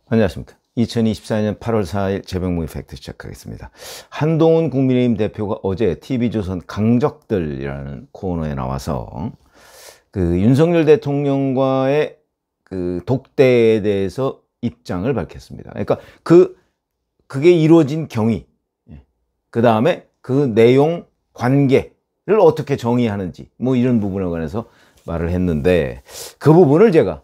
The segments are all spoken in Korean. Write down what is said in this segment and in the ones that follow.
안녕하십니까. 2024년 8월 4일 재병무의 팩트 시작하겠습니다. 한동훈 국민의힘 대표가 어제 TV조선 강적들이라는 코너에 나와서 윤석열 대통령과의 독대에 대해서 입장을 밝혔습니다. 그러니까 그게 이루어진 경위, 그 다음에 그 내용 관계를 어떻게 정의하는지 뭐 이런 부분에 관해서 말을 했는데, 그 부분을 제가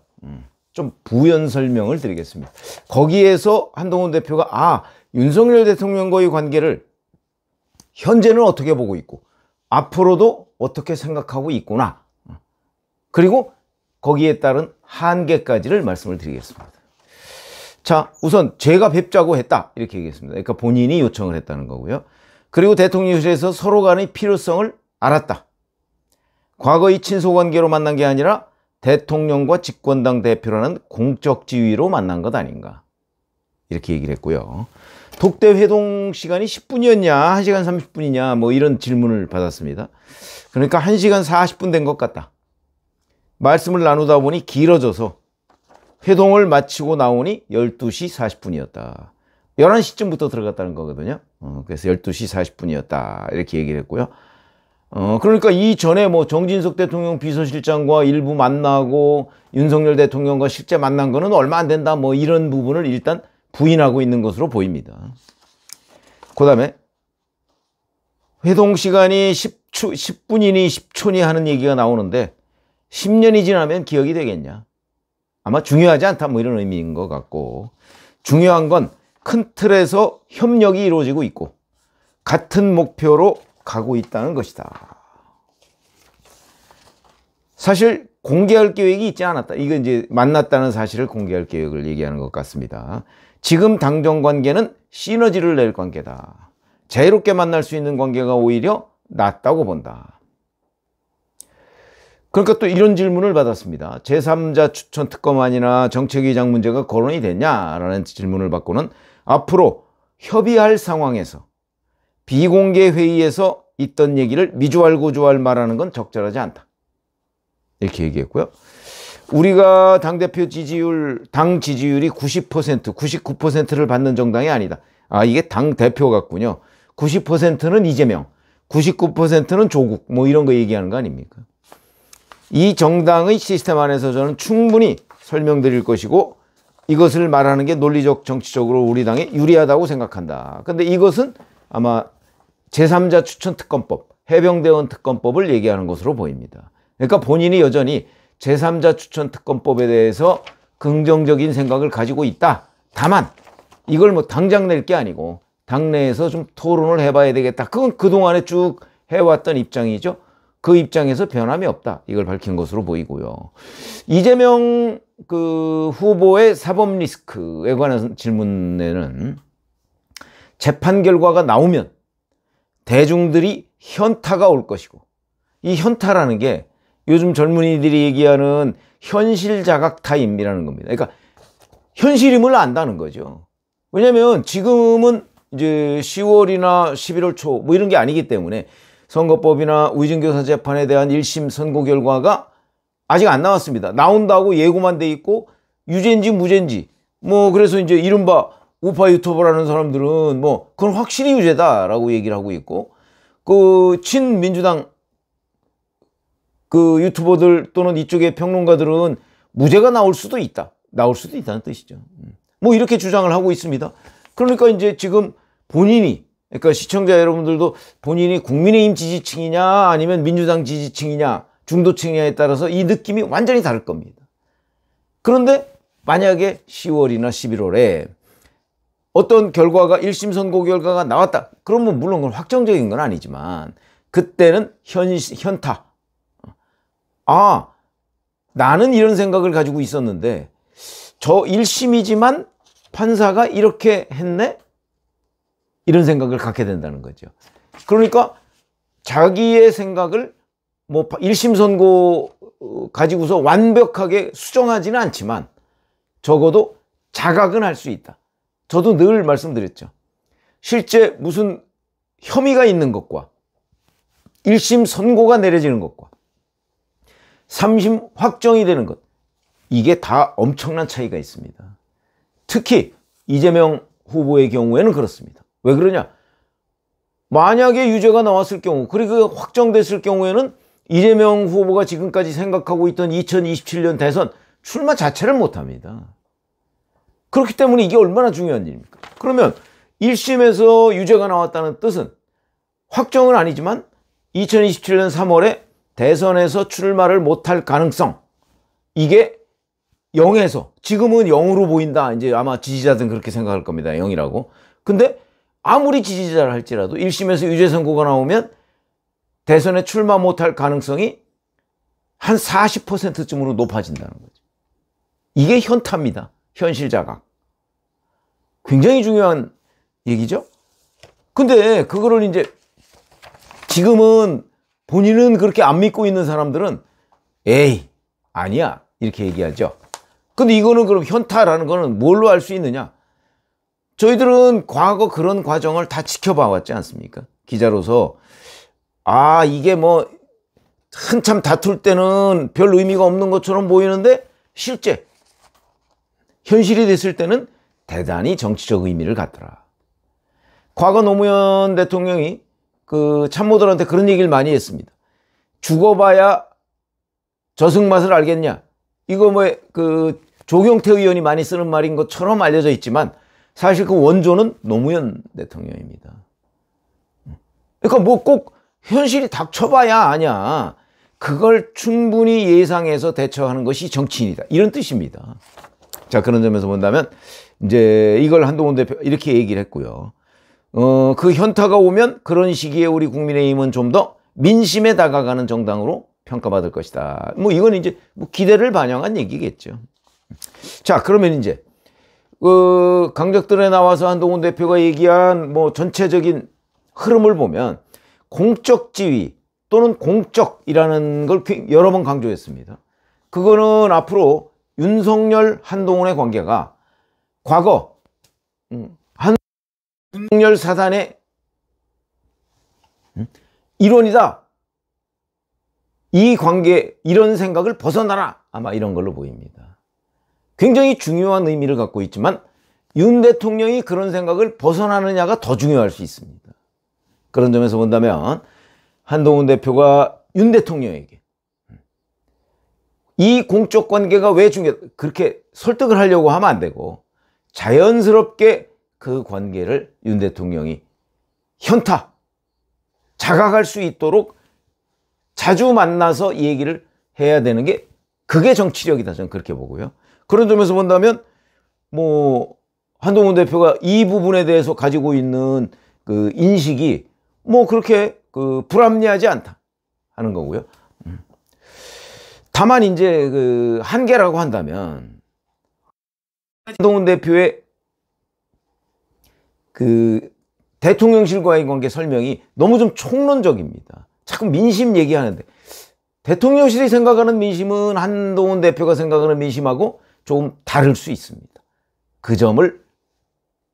좀 부연 설명을 드리겠습니다. 거기에서 한동훈 대표가 윤석열 대통령과의 관계를 현재는 어떻게 보고 있고 앞으로도 어떻게 생각하고 있구나, 그리고 거기에 따른 한계까지를 말씀을 드리겠습니다. 자, 우선 제가 뵙자고 했다 이렇게 얘기했습니다. 그러니까 본인이 요청을 했다는 거고요. 그리고 대통령실에서 서로 간의 필요성을 알았다. 과거의 친소관계로 만난 게 아니라 대통령과 집권당 대표라는 공적 지위로 만난 것 아닌가, 이렇게 얘기를 했고요. 독대 회동 시간이 10분이었냐 1시간 30분이냐 뭐 이런 질문을 받았습니다. 그러니까 1시간 40분 된 것 같다. 말씀을 나누다 보니 길어져서 회동을 마치고 나오니 12시 40분이었다. 11시쯤부터 들어갔다는 거거든요. 그래서 12시 40분이었다 이렇게 얘기를 했고요. 그러니까 이전에 뭐 정진석 대통령 비서실장과 일부 만나고 윤석열 대통령과 실제 만난 거는 얼마 안 된다 뭐 이런 부분을 일단 부인하고 있는 것으로 보입니다. 그 다음에 회동 시간이 10분이니 10초니 하는 얘기가 나오는데 10년이 지나면 기억이 되겠냐? 아마 중요하지 않다 뭐 이런 의미인 것 같고, 중요한 건 큰 틀에서 협력이 이루어지고 있고 같은 목표로 가고 있다는 것이다. 사실 공개할 계획이 있지 않았다. 이건 이제 만났다는 사실을 공개할 계획을 얘기하는 것 같습니다. 지금 당정 관계는 시너지를 낼 관계다. 자유롭게 만날 수 있는 관계가 오히려 낫다고 본다. 그러니까 또 이런 질문을 받았습니다. 제3자 추천 특검안이나 정책위장 문제가 거론이 됐냐라는 질문을 받고는 앞으로 협의할 상황에서 비공개 회의에서 있던 얘기를 미주알고주알 말하는 건 적절하지 않다, 이렇게 얘기했고요. 우리가 당대표 지지율, 당 지지율이 90%, 99%를 받는 정당이 아니다. 이게 당대표 같군요. 90%는 이재명, 99%는 조국 뭐 이런 거 얘기하는 거 아닙니까? 이 정당의 시스템 안에서 저는 충분히 설명드릴 것이고 이것을 말하는 게 논리적 정치적으로 우리 당에 유리하다고 생각한다. 근데 이것은 아마 제3자 추천 특검법, 해병대원 특검법을 얘기하는 것으로 보입니다. 그러니까 본인이 여전히 제3자 추천 특검법에 대해서 긍정적인 생각을 가지고 있다. 다만 이걸 뭐 당장 낼 게 아니고 당내에서 좀 토론을 해봐야 되겠다. 그건 그동안에 쭉 해왔던 입장이죠. 그 입장에서 변함이 없다, 이걸 밝힌 것으로 보이고요. 이재명 후보의 사법 리스크에 관한 질문에는 재판 결과가 나오면 대중들이 현타가 올 것이고, 이 현타라는 게 요즘 젊은이들이 얘기하는 현실 자각 타임이라는 겁니다. 그러니까 현실임을 안다는 거죠. 왜냐하면 지금은 이제 10월이나 11월 초 뭐 이런 게 아니기 때문에 선거법이나 위증교사 재판에 대한 1심 선고 결과가 아직 안 나왔습니다. 나온다고 예고만 돼 있고 유죄인지 무죄인지 뭐, 그래서 이제 이른바 우파 유튜버라는 사람들은 뭐 그건 확실히 유죄다라고 얘기를 하고 있고, 친민주당 유튜버들 또는 이쪽의 평론가들은 무죄가 나올 수도 있다는 뜻이죠. 뭐 이렇게 주장을 하고 있습니다. 그러니까 이제 지금 그러니까 시청자 여러분들도 본인이 국민의힘 지지층이냐 아니면 민주당 지지층이냐 중도층이냐에 따라서 이 느낌이 완전히 다를 겁니다. 그런데 만약에 10월이나 11월에 어떤 결과가 1심 선고 결과가 나왔다. 그러면 물론 그건 확정적인 건 아니지만 그때는 현타. 나는 이런 생각을 가지고 있었는데 저 1심이지만 판사가 이렇게 했네? 이런 생각을 갖게 된다는 거죠. 그러니까 자기의 생각을 뭐 1심 선고 가지고서 완벽하게 수정하지는 않지만 적어도 자각은 할 수 있다. 저도 늘 말씀드렸죠. 실제 무슨 혐의가 있는 것과 1심 선고가 내려지는 것과 3심 확정이 되는 것, 이게 다 엄청난 차이가 있습니다. 특히 이재명 후보의 경우에는 그렇습니다. 왜 그러냐? 만약에 유죄가 나왔을 경우, 그리고 확정됐을 경우에는 이재명 후보가 지금까지 생각하고 있던 2027년 대선 출마 자체를 못합니다. 그렇기 때문에 이게 얼마나 중요한 일입니까? 그러면 1심에서 유죄가 나왔다는 뜻은 확정은 아니지만 2027년 3월에 대선에서 출마를 못할 가능성, 이게 0에서 지금은 0으로 보인다. 이제 아마 지지자들은 그렇게 생각할 겁니다. 0이라고. 근데 아무리 지지자를 할지라도 1심에서 유죄 선고가 나오면 대선에 출마 못할 가능성이 한 40%쯤으로 높아진다는 거죠. 이게 현타입니다. 현실 자각. 굉장히 중요한 얘기죠. 근데 그거를 이제 지금은 본인은 그렇게 안 믿고 있는 사람들은 에이, 아니야. 이렇게 얘기하죠. 근데 이거는 그럼 현타라는 거는 뭘로 알 수 있느냐? 저희들은 과거 그런 과정을 다 지켜봐 왔지 않습니까? 기자로서. 아, 이게 뭐 한참 다툴 때는 별 의미가 없는 것처럼 보이는데 실제 현실이 됐을 때는 대단히 정치적 의미를 갖더라. 과거 노무현 대통령이 그 참모들한테 그런 얘기를 많이 했습니다. 죽어봐야 저승 맛을 알겠냐? 이거 뭐 그 조경태 의원이 많이 쓰는 말인 것처럼 알려져 있지만 사실 그 원조는 노무현 대통령입니다. 그러니까 뭐 꼭 현실이 닥쳐봐야 아냐. 그걸 충분히 예상해서 대처하는 것이 정치인이다. 이런 뜻입니다. 자, 그런 점에서 본다면 이제 이걸 한동훈 대표 이렇게 얘기를 했고요. 그 현타가 오면 그런 시기에 우리 국민의힘은 좀 더 민심에 다가가는 정당으로 평가받을 것이다. 뭐 이건 이제 뭐 기대를 반영한 얘기겠죠. 자, 그러면 이제 강적들에 나와서 한동훈 대표가 얘기한 뭐 전체적인 흐름을 보면 공적 지위 또는 공적이라는 걸 여러 번 강조했습니다. 그거는 앞으로 윤석열, 한동훈의 관계가 과거 윤석열 사단의 일원이다. 이 관계, 이런 생각을 벗어나라. 아마 이런 걸로 보입니다. 굉장히 중요한 의미를 갖고 있지만 윤 대통령이 그런 생각을 벗어나느냐가 더 중요할 수 있습니다. 그런 점에서 본다면 한동훈 대표가 윤 대통령에게 이 공적 관계가 왜 중요하다, 그렇게 설득을 하려고 하면 안 되고 자연스럽게 그 관계를 윤 대통령이 현타, 자각할 수 있도록 자주 만나서 이 얘기를 해야 되는 게 그게 정치력이다. 저는 그렇게 보고요. 그런 점에서 본다면 뭐 한동훈 대표가 이 부분에 대해서 가지고 있는 그 인식이 뭐 그렇게 그 불합리하지 않다 하는 거고요. 다만 이제 그 한계라고 한다면 한동훈 대표의 그 대통령실과의 관계 설명이 너무 좀 총론적입니다. 자꾸 민심 얘기하는데 대통령실이 생각하는 민심은 한동훈 대표가 생각하는 민심하고 조금 다를 수 있습니다. 그 점을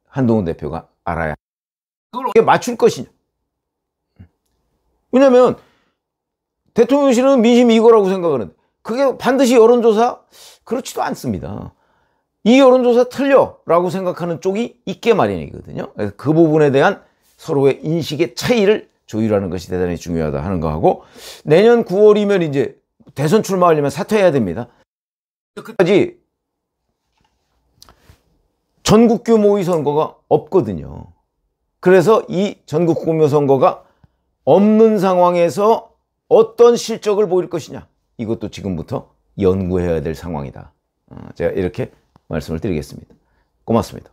한동훈 대표가 알아야 그걸 어떻게 맞출 것이냐. 왜냐하면 대통령실은 민심이 이거라고 생각하는데 그게 반드시 여론조사? 그렇지도 않습니다. 이 여론조사 틀려 라고 생각하는 쪽이 있게 마련이거든요. 그래서 그 부분에 대한 서로의 인식의 차이를 조율하는 것이 대단히 중요하다 하는 거하고, 내년 9월이면 이제 대선 출마하려면 사퇴해야 됩니다. 그까지 전국 규모의 선거가 없거든요. 그래서 이 전국 규모 선거가 없는 상황에서 어떤 실적을 보일 것이냐, 이것도 지금부터 연구해야 될 상황이다. 제가 이렇게 말씀을 드리겠습니다. 고맙습니다.